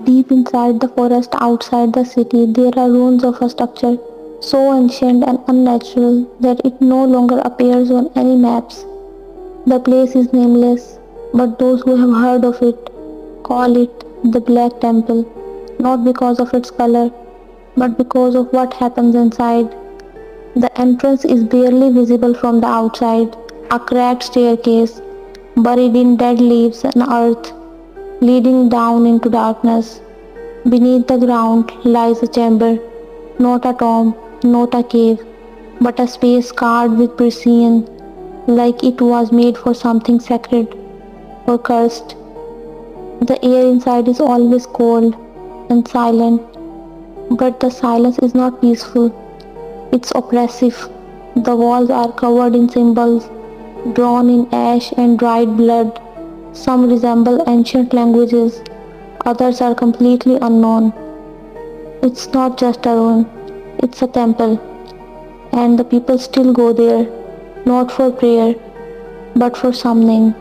Deep inside the forest outside the city, there are ruins of a structure so ancient and unnatural that it no longer appears on any maps. The place is nameless, but those who have heard of it call it the Black Temple, not because of its color, but because of what happens inside. The entrance is barely visible from the outside, a cracked staircase buried in dead leaves and earth, leading down into darkness. Beneath the ground lies a chamber, not a tomb, not a cave, but a space carved with precision, like it was made for something sacred or cursed. The air inside is always cold and silent, but the silence is not peaceful, it's oppressive. The walls are covered in symbols drawn in ash and dried blood. Some resemble ancient languages, others are completely unknown. It's not just a ruin, it's a temple, and the people still go there, not for prayer, but for summoning.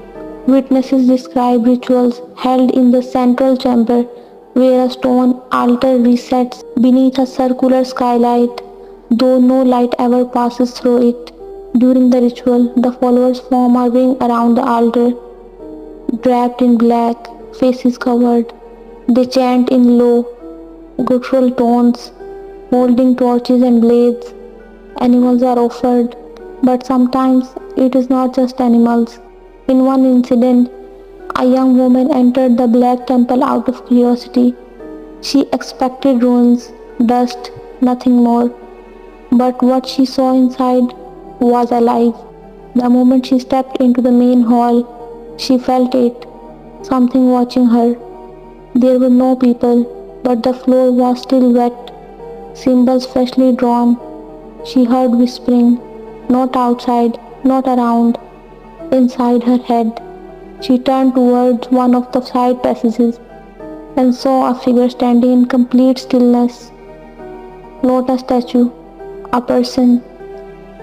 Witnesses describe rituals held in the central chamber where a stone altar resets beneath a circular skylight, though no light ever passes through it. During the ritual, the followers form a ring around the altar, draped in black, faces covered. They chant in low, guttural tones, holding torches and blades. Animals are offered, but sometimes it is not just animals. In one incident, a young woman entered the Black Temple out of curiosity. She expected ruins, dust, nothing more. But what she saw inside was alive. The moment she stepped into the main hall, she felt it, something watching her. There were no people, but the floor was still wet, symbols freshly drawn. She heard whispering, not outside, not around, inside her head. She turned towards one of the side passages and saw a figure standing in complete stillness. Not a statue, a person.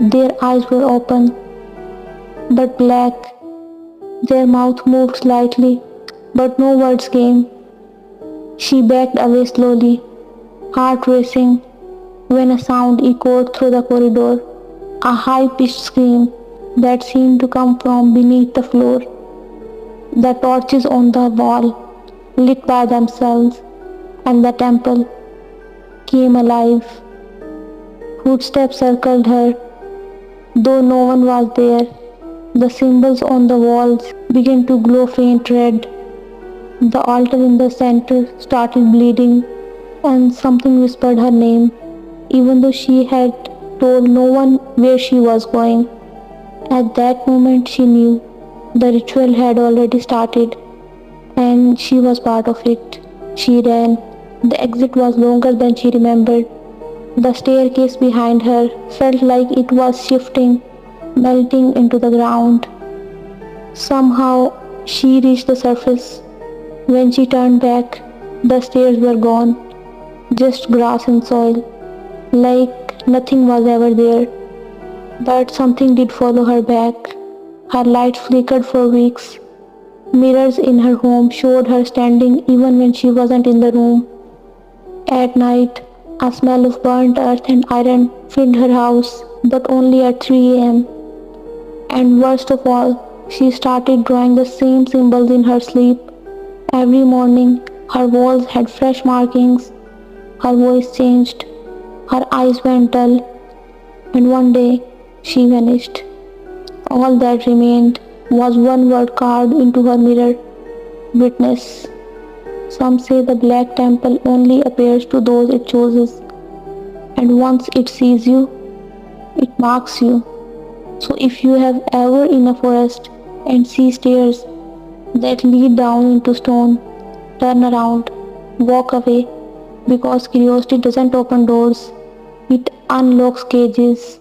Their eyes were open, but black. Their mouth moved slightly, but no words came. She backed away slowly, heart racing, when a sound echoed through the corridor, a high-pitched scream that seemed to come from beneath the floor. The torches on the wall lit by themselves, and the temple came alive. Footsteps circled her, though no one was there. The symbols on the walls began to glow faint red. The altar in the center started bleeding, and something whispered her name, even though she had told no one where she was going. At that moment, she knew the ritual had already started, and she was part of it. She ran. The exit was longer than she remembered. The staircase behind her felt like it was shifting, melting into the ground. Somehow, she reached the surface. When she turned back, the stairs were gone, just grass and soil, like nothing was ever there. But something did follow her back. Her light flickered for weeks. Mirrors in her home showed her standing even when she wasn't in the room. At night, a smell of burnt earth and iron filled her house, but only at 3 a.m. And worst of all, she started drawing the same symbols in her sleep. Every morning, her walls had fresh markings, her voice changed, her eyes went dull, and one day she vanished. All that remained was one word carved into her mirror: witness. Some say the Black Temple only appears to those it chooses, and once it sees you, it marks you. So if you have ever in a forest and see stairs that lead down into stone, turn around, walk away, because curiosity doesn't open doors, it unlocks cages.